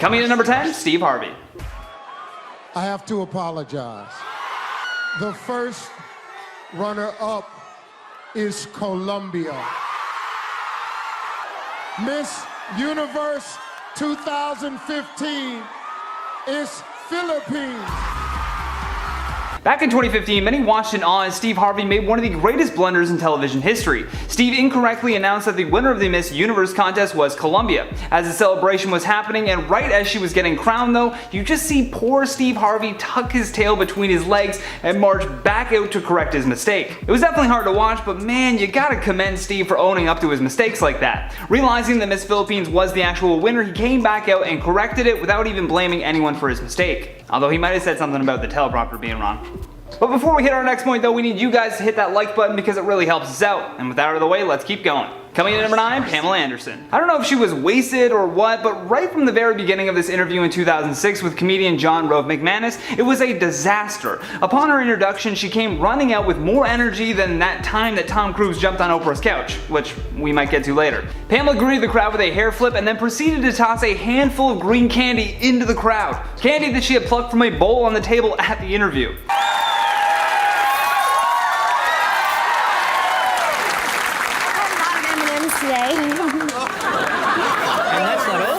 Coming in at number 10, Steve Harvey. I have to apologize. The first runner-up is Colombia. Miss Universe 2015 is Philippines. Back in 2015, many watched in awe as Steve Harvey made one of the greatest blunders in television history. Steve incorrectly announced that the winner of the Miss Universe contest was Colombia. As the celebration was happening and right as she was getting crowned though, you just see poor Steve Harvey tuck his tail between his legs and march back out to correct his mistake. It was definitely hard to watch, but man, you gotta commend Steve for owning up to his mistakes like that. Realizing that Miss Philippines was the actual winner, he came back out and corrected it without even blaming anyone for his mistake. Although he might have said something about the teleprompter being wrong. But before we hit our next point though, we need you guys to hit that like button because it really helps us out. And with that out of the way, let's keep going. Coming in at number 9, Pamela Anderson. I don't know if she was wasted or what, but right from the very beginning of this interview in 2006 with comedian John Rove McManus, it was a disaster. Upon her introduction, she came running out with more energy than that time that Tom Cruise jumped on Oprah's couch, which we might get to later. Pamela greeted the crowd with a hair flip and then proceeded to toss a handful of green candy into the crowd. Candy that she had plucked from a bowl on the table at the interview.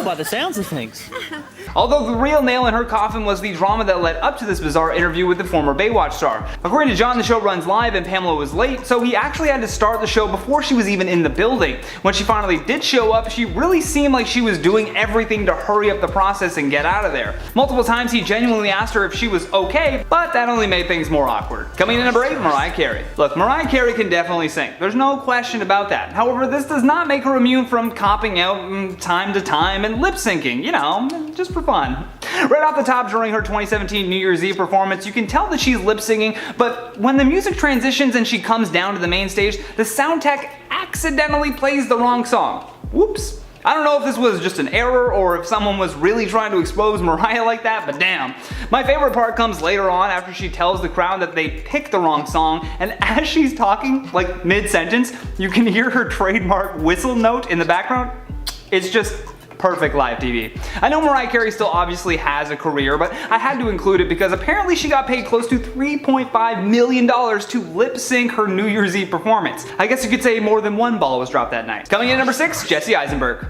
By the sounds of things. Although the real nail in her coffin was the drama that led up to this bizarre interview with the former Baywatch star. According to John, the show runs live and Pamela was late, so he actually had to start the show before she was even in the building. When she finally did show up, she really seemed like she was doing everything to hurry up the process and get out of there. Multiple times he genuinely asked her if she was okay, but that only made things more awkward. Coming in at number 8, Mariah Carey. Look, Mariah Carey can definitely sing. There's no question about that. However, this does not make her immune from copping out time to time and lip syncing, you know, just for fun. Right off the top, during her 2017 New Year's Eve performance, you can tell that she's lip singing, but when the music transitions and she comes down to the main stage, the sound tech accidentally plays the wrong song. Whoops. I don't know if this was just an error or if someone was really trying to expose Mariah like that, but damn. My favorite part comes later on after she tells the crowd that they picked the wrong song, and as she's talking, like mid-sentence, you can hear her trademark whistle note in the background. It's just perfect live TV. I know Mariah Carey still obviously has a career, but I had to include it because apparently she got paid close to $3.5 million to lip sync her New Year's Eve performance. I guess you could say more than one ball was dropped that night. Coming in at number 6, Jesse Eisenberg.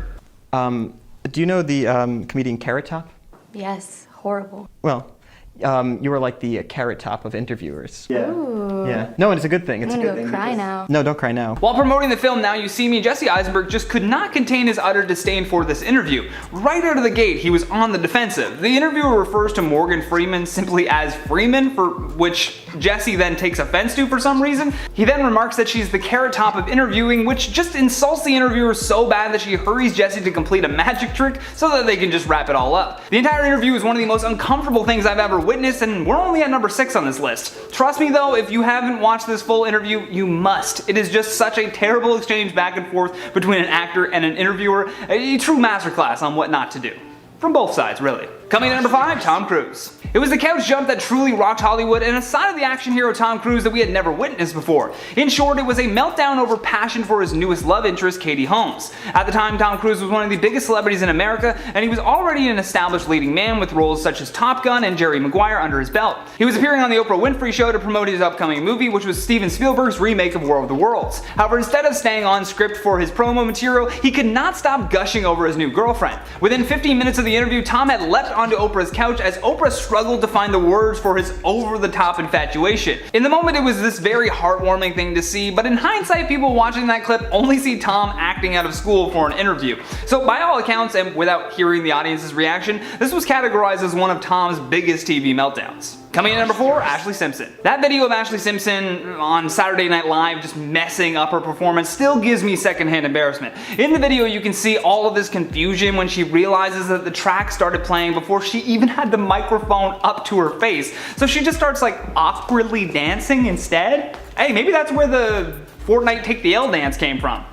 Do you know the comedian Carrot Top? Yes, horrible. Well, you were like the Carrot Top of interviewers. Yeah. Ooh. Yeah. No, it's a good thing. It's I'm a good gonna thing. go cry now. No, don't cry now. While promoting the film Now You See Me, Jesse Eisenberg just could not contain his utter disdain for this interview. Right out of the gate, he was on the defensive. The interviewer refers to Morgan Freeman simply as Freeman, for which Jesse then takes offense to for some reason. He then remarks that she's the Carrot Top of interviewing, which just insults the interviewer so bad that she hurries Jesse to complete a magic trick so that they can just wrap it all up. The entire interview is one of the most uncomfortable things I've ever witnessed, and we're only at number 6 on this list. Trust me though, if you haven't watched this full interview, you must. It is just such a terrible exchange back and forth between an actor and an interviewer, a true masterclass on what not to do. From both sides, really. Coming in at number 5, Tom Cruise. It was the couch jump that truly rocked Hollywood and a side of the action hero Tom Cruise that we had never witnessed before. In short, it was a meltdown over passion for his newest love interest, Katie Holmes. At the time, Tom Cruise was one of the biggest celebrities in America, and he was already an established leading man with roles such as Top Gun and Jerry Maguire under his belt. He was appearing on the Oprah Winfrey Show to promote his upcoming movie, which was Steven Spielberg's remake of War of the Worlds. However, instead of staying on script for his promo material, he could not stop gushing over his new girlfriend. Within 15 minutes of the interview, Tom had leapt onto Oprah's couch as Oprah struggled to find the words for his over-the-top infatuation. In the moment, it was this very heartwarming thing to see, but in hindsight, people watching that clip only see Tom acting out of school for an interview. So by all accounts, and without hearing the audience's reaction, this was categorized as one of Tom's biggest TV meltdowns. Coming in at number 4, Ashley Simpson. That video of Ashley Simpson on Saturday Night Live just messing up her performance still gives me secondhand embarrassment. In the video, you can see all of this confusion when she realizes that the track started playing before she even had the microphone up to her face. So she just starts like awkwardly dancing instead. Hey, maybe that's where the Fortnite Take the L dance came from.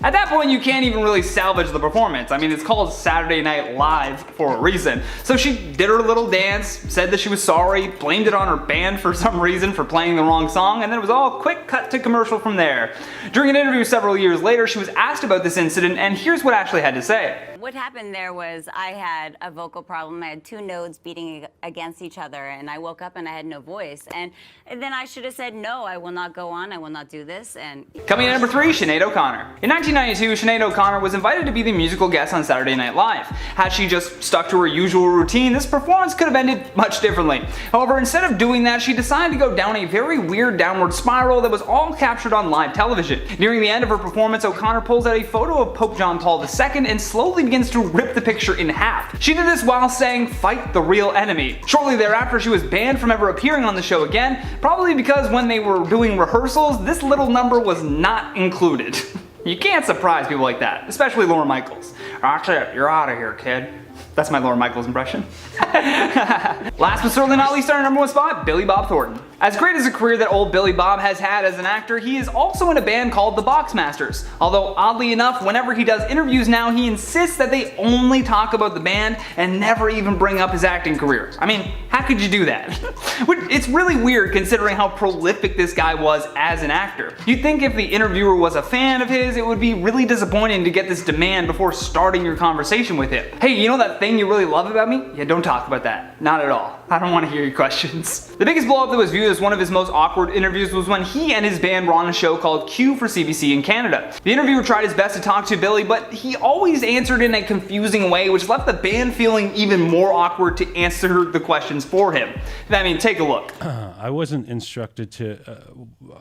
At that point, you can't even really salvage the performance. I mean, it's called Saturday Night Live for a reason. So she did her little dance, said that she was sorry, blamed it on her band for some reason for playing the wrong song, and then it was all quick cut to commercial from there. During an interview several years later, she was asked about this incident, and here's what Ashley had to say. What happened there was I had a vocal problem. I had two nodes beating against each other, and I woke up and I had no voice. And then I should have said, no, I will not go on, I will not do this. And coming in at number 3, Sinead O'Connor. In 1992, Sinead O'Connor was invited to be the musical guest on Saturday Night Live. Had she just stuck to her usual routine, this performance could have ended much differently. However, instead of doing that, she decided to go down a very weird downward spiral that was all captured on live television. Nearing the end of her performance, O'Connor pulls out a photo of Pope John Paul II and slowly begins to rip the picture in half. She did this while saying, "Fight the real enemy." Shortly thereafter, she was banned from ever appearing on the show again, probably because when they were doing rehearsals, this little number was not included. You can't surprise people like that, especially Lorne Michaels. That's it, you're out of here, kid. That's my Lorne Michaels impression. Last but certainly not least, on our number 1 spot, Billy Bob Thornton. As great as a career that old Billy Bob has had as an actor, he is also in a band called the Boxmasters. Although oddly enough, whenever he does interviews now, he insists that they only talk about the band and never even bring up his acting career. I mean, how could you do that? It's really weird considering how prolific this guy was as an actor. You'd think if the interviewer was a fan of his, it would be really disappointing to get this demand before starting your conversation with him. Hey, you know that thing you really love about me? Yeah, don't talk about that. Not at all. I don't want to hear your questions. The biggest blow up that was viewed as one of his most awkward interviews was when he and his band were on a show called Q for CBC in Canada. The interviewer tried his best to talk to Billy, but he always answered in a confusing way, which left the band feeling even more awkward to answer the questions for him. I mean, take a look. I wasn't instructed to.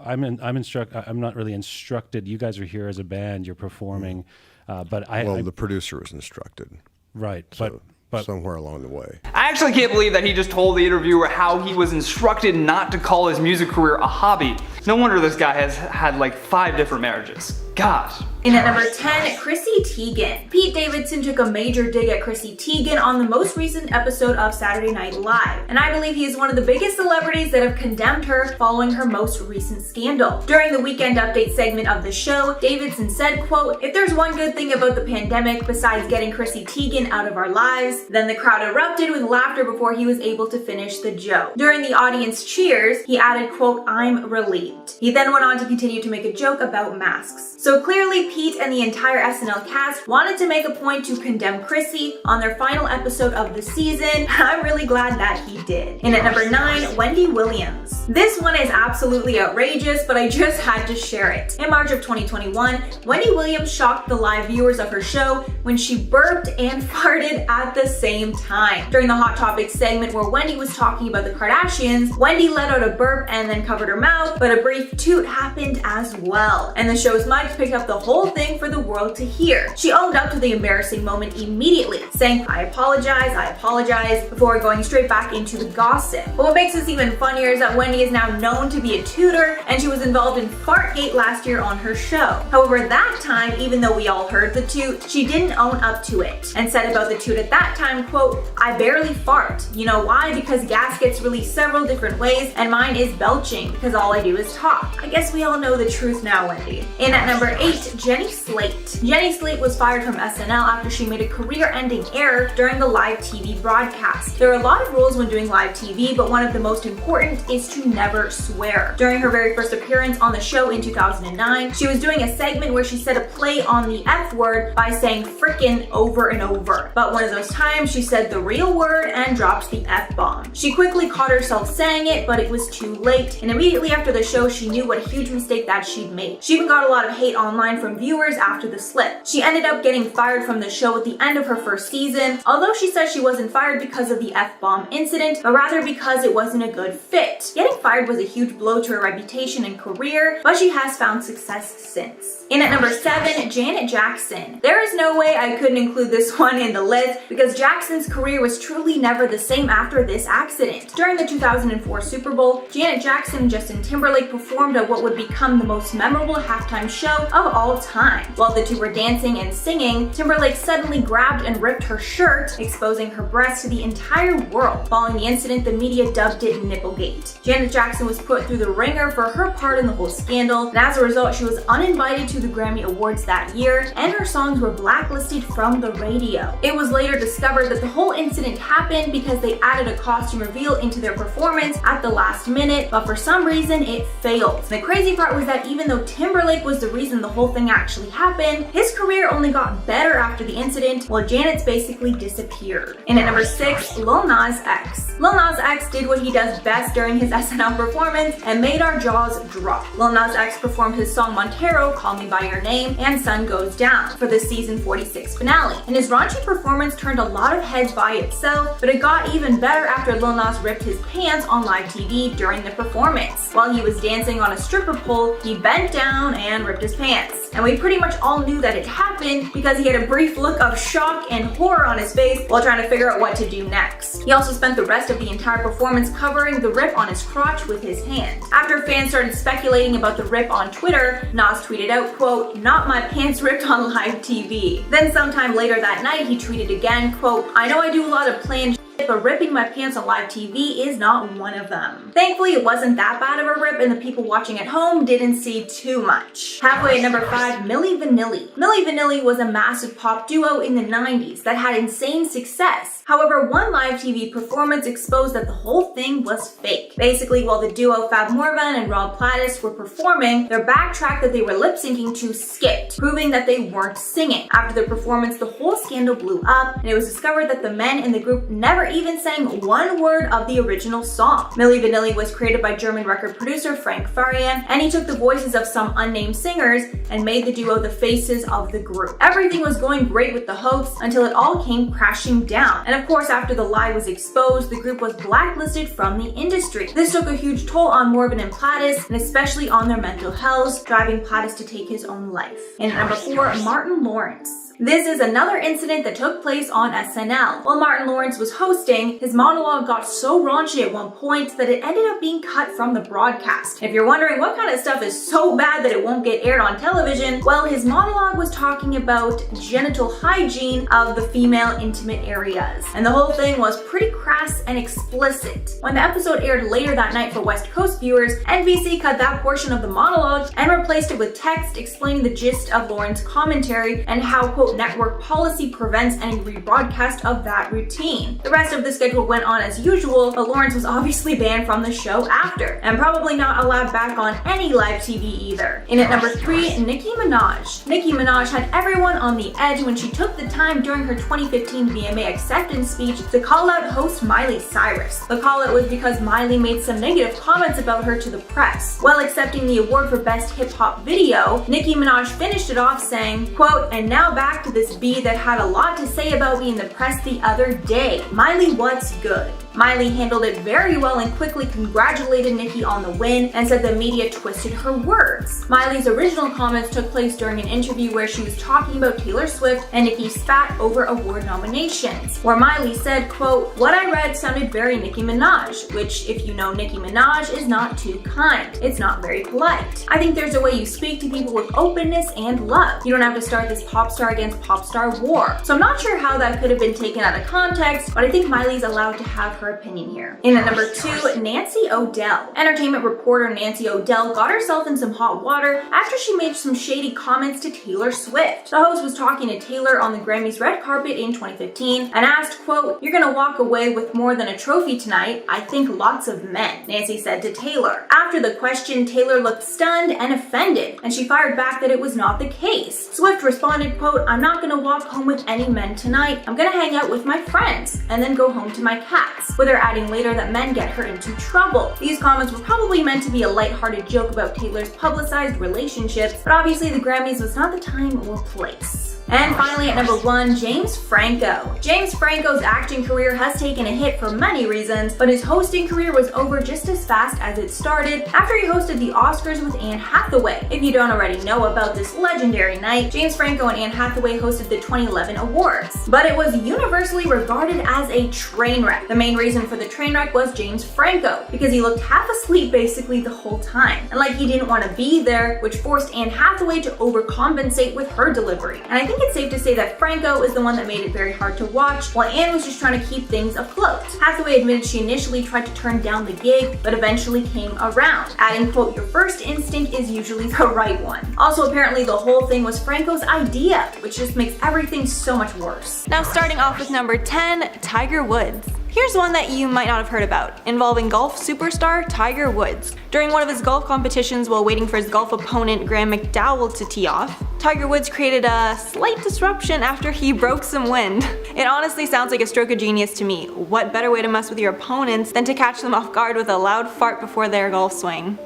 I'm not really instructed. You guys are here as a band. You're performing, but the producer was instructed. Right, So, but somewhere along the way. I actually can't believe that he just told the interviewer how he was instructed not to call his music career a hobby. No wonder this guy has had like 5 different marriages. God. In at number 10, Chrissy Teigen. Pete Davidson took a major dig at Chrissy Teigen on the most recent episode of Saturday Night Live, and I believe he is one of the biggest celebrities that have condemned her following her most recent scandal. During the Weekend Update segment of the show, Davidson said, quote, "If there's one good thing about the pandemic besides getting Chrissy Teigen out of our lives," then the crowd erupted with laughter before he was able to finish the joke. During the audience cheers, he added, quote, "I'm relieved." He then went on to continue to make a joke about masks. So clearly Pete and the entire SNL cast wanted to make a point to condemn Chrissy on their final episode of the season, and I'm really glad that he did. And at number 9, Wendy Williams. This one is absolutely outrageous, but I just had to share it. In March of 2021, Wendy Williams shocked the live viewers of her show when she burped and farted at the same time. During the Hot Topics segment where Wendy was talking about the Kardashians, Wendy let out a burp and then covered her mouth, but a brief toot happened as well. And the show's mics picked up the whole thing for the world to hear. She owned up to the embarrassing moment immediately, saying, I apologize, before going straight back into the gossip. But what makes this even funnier is that Wendy is now known to be a tooter, and she was involved in Fartgate last year on her show. However, that time, even though we all heard the toot, she didn't own up to it, and said about the toot at that time, quote, "I barely fart. You know why? Because gas gets released several different ways, and mine is belching, because all I do is talk." I guess we all know the truth now, Wendy. In at number 8, Jenny Slate. Jenny Slate was fired from SNL after she made a career-ending error during the live TV broadcast. There are a lot of rules when doing live TV, but one of the most important is to never swear. During her very first appearance on the show in 2009, she was doing a segment where she said a play on the F word by saying frickin' over and over. But one of those times she said the real word and dropped the F-bomb. She quickly caught herself saying it, but it was too late, and immediately after the show she knew what a huge mistake that she'd made. She even got a lot of hate online from viewers after the slip. She ended up getting fired from the show at the end of her first season, although she says she wasn't fired because of the F-bomb incident, but rather because it wasn't a good fit. Getting fired was a huge blow to her reputation and career, but she has found success since. In at number 7, Janet Jackson. There is no way I couldn't include this one in the list because Jackson's career was truly never the same after this accident. During the 2004 Super Bowl, Janet Jackson and Justin Timberlake performed at what would become the most memorable halftime show video of all time. While the two were dancing and singing, Timberlake suddenly grabbed and ripped her shirt, exposing her breast to the entire world. Following the incident, the media dubbed it Nipplegate. Janet Jackson was put through the ringer for her part in the whole scandal, and as a result, she was uninvited to the Grammy Awards that year, and her songs were blacklisted from the radio. It was later discovered that the whole incident happened because they added a costume reveal into their performance at the last minute, but for some reason it failed. The crazy part was that even though Timberlake was the reason the whole thing actually happened, his career only got better after the incident, while Janet's basically disappeared. And at number 6, Lil Nas X. Lil Nas X did what he does best during his SNL performance and made our jaws drop. Lil Nas X performed his song Montero, Call Me By Your Name, and Sun Goes Down for the season 46 finale. And his raunchy performance turned a lot of heads by itself, but it got even better after Lil Nas ripped his pants on live TV during the performance. While he was dancing on a stripper pole, he bent down and ripped his pants. And we pretty much all knew that it happened because he had a brief look of shock and horror on his face while trying to figure out what to do next. He also spent the rest of the entire performance covering the rip on his crotch with his hand. After fans started speculating about the rip on Twitter, Nas tweeted out, quote, "Not my pants ripped on live TV." Then sometime later that night, he tweeted again, quote, "I know I do a lot of planned but ripping my pants on live TV is not one of them." Thankfully, it wasn't that bad of a rip, and the people watching at home didn't see too much. Halfway at number 5, Milli Vanilli. Milli Vanilli was a massive pop duo in the 90s that had insane success. However, one live TV performance exposed that the whole thing was fake. Basically, while the duo Fab Morvan and Rob Plattis were performing, their backtrack that they were lip-syncing to skipped, proving that they weren't singing. After the performance, the whole scandal blew up, and it was discovered that the men in the group never even sang one word of the original song. Milli Vanilli was created by German record producer Frank Farian, and he took the voices of some unnamed singers and made the duo the faces of the group. Everything was going great with the hoax until it all came crashing down. And of course, after the lie was exposed, the group was blacklisted from the industry. This took a huge toll on Morvan and Plattis, and especially on their mental health, driving Plattis to take his own life. And at number 4, Martin Lawrence. This is another incident that took place on SNL. While Martin Lawrence was hosting, his monologue got so raunchy at one point that it ended up being cut from the broadcast. If you're wondering what kind of stuff is so bad that it won't get aired on television, well, his monologue was talking about genital hygiene of the female intimate areas. And the whole thing was pretty crass and explicit. When the episode aired later that night for West Coast viewers, NBC cut that portion of the monologue and replaced it with text explaining the gist of Lawrence's commentary and how, quote, network policy prevents any rebroadcast of that routine. The rest of the schedule went on as usual, but Lawrence was obviously banned from the show after, and probably not allowed back on any live TV either. In at number 3, Nicki Minaj. Nicki Minaj had everyone on the edge when she took the time during her 2015 VMA acceptance speech to call out host Miley Cyrus. The call out was because Miley made some negative comments about her to the press. While accepting the award for Best Hip Hop Video, Nicki Minaj finished it off saying, quote, "And now back to this bee that had a lot to say about me in the press the other day. Miley, what's good?" Miley handled it very well and quickly congratulated Nicki on the win and said the media twisted her words. Miley's original comments took place during an interview where she was talking about Taylor Swift and Nicki spat over award nominations, where Miley said, quote, "What I read sounded very Nicki Minaj," which, if you know Nicki Minaj, is not too kind. It's not very polite. I think there's a way you speak to people with openness and love. You don't have to start this pop star against pop star war. So I'm not sure how that could have been taken out of context, but I think Miley's allowed to have her opinion here. In at number 2, Nancy O'Dell. Entertainment reporter Nancy O'Dell got herself in some hot water after she made some shady comments to Taylor Swift. The host was talking to Taylor on the Grammy's red carpet in 2015 and asked, quote, "You're gonna walk away with more than a trophy tonight. I think lots of men," Nancy said to Taylor. After the question, Taylor looked stunned and offended, and she fired back that it was not the case. Swift responded, quote, "I'm not gonna walk home with any men tonight. I'm gonna hang out with my friends and then go home to my cats," with her adding later that men get her into trouble. These comments were probably meant to be a lighthearted joke about Taylor's publicized relationships, but obviously the Grammys was not the time or place. And finally at number 1, James Franco. James Franco's acting career has taken a hit for many reasons, but his hosting career was over just as fast as it started after he hosted the Oscars with Anne Hathaway. If you don't already know about this legendary night, James Franco and Anne Hathaway hosted the 2011 awards. But it was universally regarded as a train wreck. The main reason for the train wreck was James Franco, because he looked half asleep basically the whole time, and like he didn't want to be there, which forced Anne Hathaway to overcompensate with her delivery. And I think it's safe to say that Franco is the one that made it very hard to watch, while Anne was just trying to keep things afloat. Hathaway admitted she initially tried to turn down the gig, but eventually came around, adding, quote, "Your first instinct is usually the right one." Also, apparently the whole thing was Franco's idea, which just makes everything so much worse. Now starting off with number 10, Tiger Woods. Here's one that you might not have heard about, involving golf superstar Tiger Woods. During one of his golf competitions while waiting for his golf opponent Graham McDowell to tee off, Tiger Woods created a slight disruption after he broke some wind. It honestly sounds like a stroke of genius to me. What better way to mess with your opponents than to catch them off guard with a loud fart before their golf swing?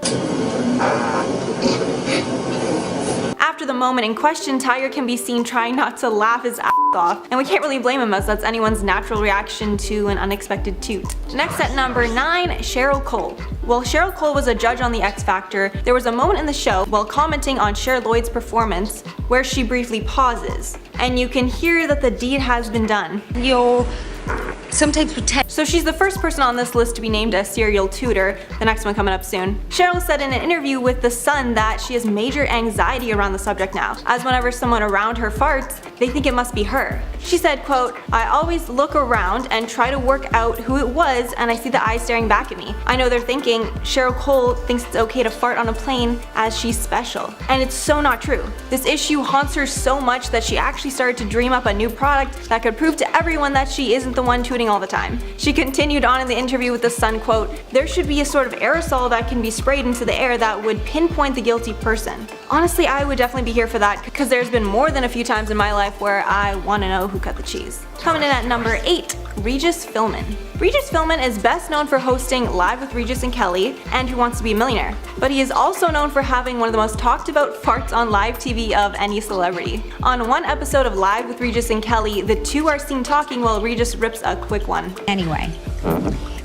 After the moment in question, Tiger can be seen trying not to laugh his ass off, and we can't really blame him as that's anyone's natural reaction to an unexpected toot. Next at number 9, Cheryl Cole. While Cheryl Cole was a judge on The X Factor, there was a moment in the show while commenting on Cher Lloyd's performance where she briefly pauses, and you can hear that the deed has been done. Sometimes protect. So she's the first person on this list to be named a serial tutor, the next one coming up soon. Cheryl said in an interview with The Sun that she has major anxiety around the subject now, as whenever someone around her farts, they think it must be her. She said, quote, "I always look around and try to work out who it was, and I see the eyes staring back at me. I know they're thinking Cheryl Cole thinks it's okay to fart on a plane as she's special." And it's so not true. This issue haunts her so much that she actually started to dream up a new product that could prove to everyone that she isn't the one tooting all the time. She continued on in the interview with The Sun, quote, "There should be a sort of aerosol that can be sprayed into the air that would pinpoint the guilty person." Honestly, I would definitely be here for that, because there's been more than a few times in my life where I want to know who cut the cheese. Coming in at number 8, Regis Philbin. Regis Philbin is best known for hosting Live with Regis and Kelly and Who Wants to Be a Millionaire, but he is also known for having one of the most talked about farts on live TV of any celebrity. On one episode of Live with Regis and Kelly, the two are seen talking while Regis rips a quick one. Anyway.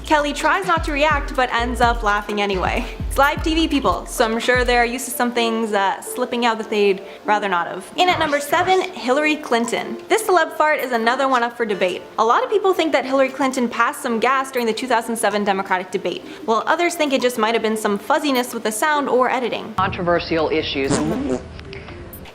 Kelly tries not to react but ends up laughing anyway. It's live TV, people, so I'm sure they're used to some things slipping out that they'd rather not have. In at number 7, Hillary Clinton. This celeb fart is another one up for debate. A lot of people think that Hillary Clinton passed some gas during the 2007 Democratic debate, while others think it just might have been some fuzziness with the sound or editing. Controversial issues.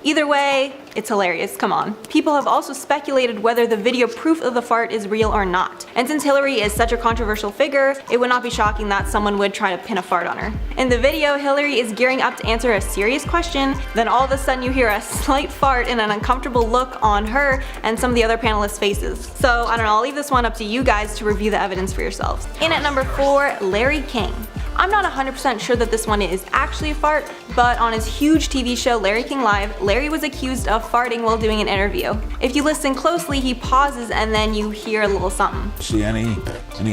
Either way, it's hilarious, come on. People have also speculated whether the video proof of the fart is real or not. And since Hillary is such a controversial figure, it would not be shocking that someone would try to pin a fart on her. In the video, Hillary is gearing up to answer a serious question, then all of a sudden you hear a slight fart and an uncomfortable look on her and some of the other panelists' faces. So I don't know, I'll leave this one up to you guys to review the evidence for yourselves. In at number 4, Larry King. I'm not 100% sure that this one is actually a fart, but on his huge TV show Larry King Live, Larry was accused of farting while doing an interview. If you listen closely, he pauses and then you hear a little something. See any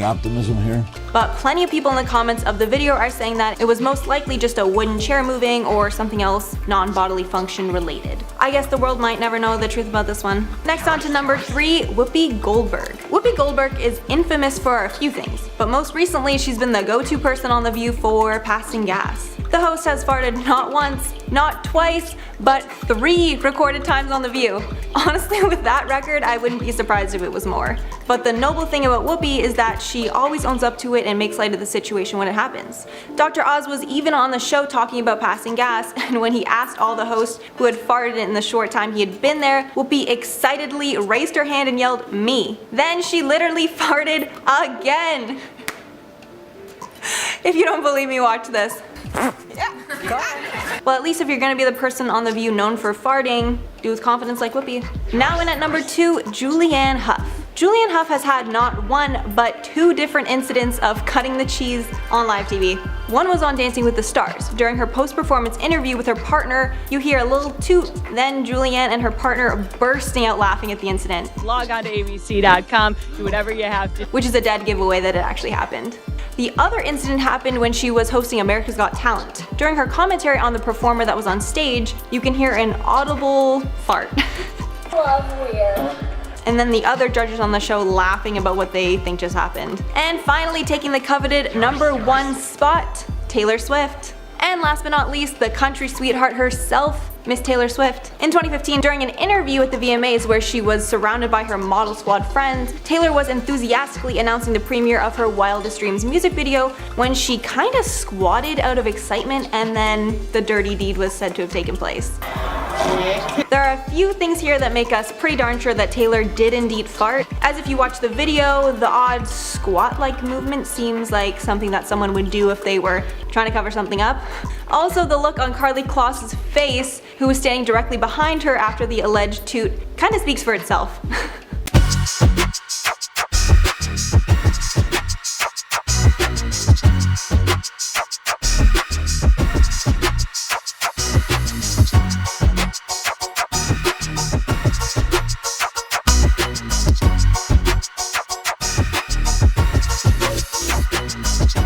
optimism here? But plenty of people in the comments of the video are saying that it was most likely just a wooden chair moving or something else non-bodily function related. I guess the world might never know the truth about this one. Next on to number 3, Whoopi Goldberg. Whoopi Goldberg is infamous for a few things, but most recently she's been the go-to person on The View for passing gas. The host has farted not once, not twice, but 3 recorded times on The View. Honestly, with that record, I wouldn't be surprised if it was more. But the noble thing about Whoopi is that she always owns up to it and makes light of the situation when it happens. Dr. Oz was even on the show talking about passing gas, and when he asked all the hosts who had farted in the short time he had been there, Whoopi excitedly raised her hand and yelled, "Me." Then she literally farted again. If you don't believe me, watch this. Yeah, go ahead. Well, at least if you're gonna be the person on The View known for farting, do with confidence like Whoopi. Now in at number 2, Julianne Hough. Julianne Hough has had not one, but 2 different incidents of cutting the cheese on live TV. One was on Dancing with the Stars. During her post-performance interview with her partner, you hear a little toot, then Julianne and her partner bursting out laughing at the incident. Log on to abc.com, do whatever you have to. Which is a dead giveaway that it actually happened. The other incident happened when she was hosting America's Got Talent. During her commentary on the performer that was on stage, you can hear an audible fart. Well, and then the other judges on the show laughing about what they think just happened. And finally, taking the coveted #1 spot, Taylor Swift. And last but not least, the country sweetheart herself, Miss Taylor Swift. In 2015, during an interview at the VMAs where she was surrounded by her model squad friends, Taylor was enthusiastically announcing the premiere of her Wildest Dreams music video when she kinda squatted out of excitement, and then the dirty deed was said to have taken place. There are a few things here that make us pretty darn sure that Taylor did indeed fart, as if you watch the video, the odd squat-like movement seems like something that someone would do if they were trying to cover something up. Also, the look on Karlie Kloss's face, who was standing directly behind her after the alleged toot, kinda speaks for itself.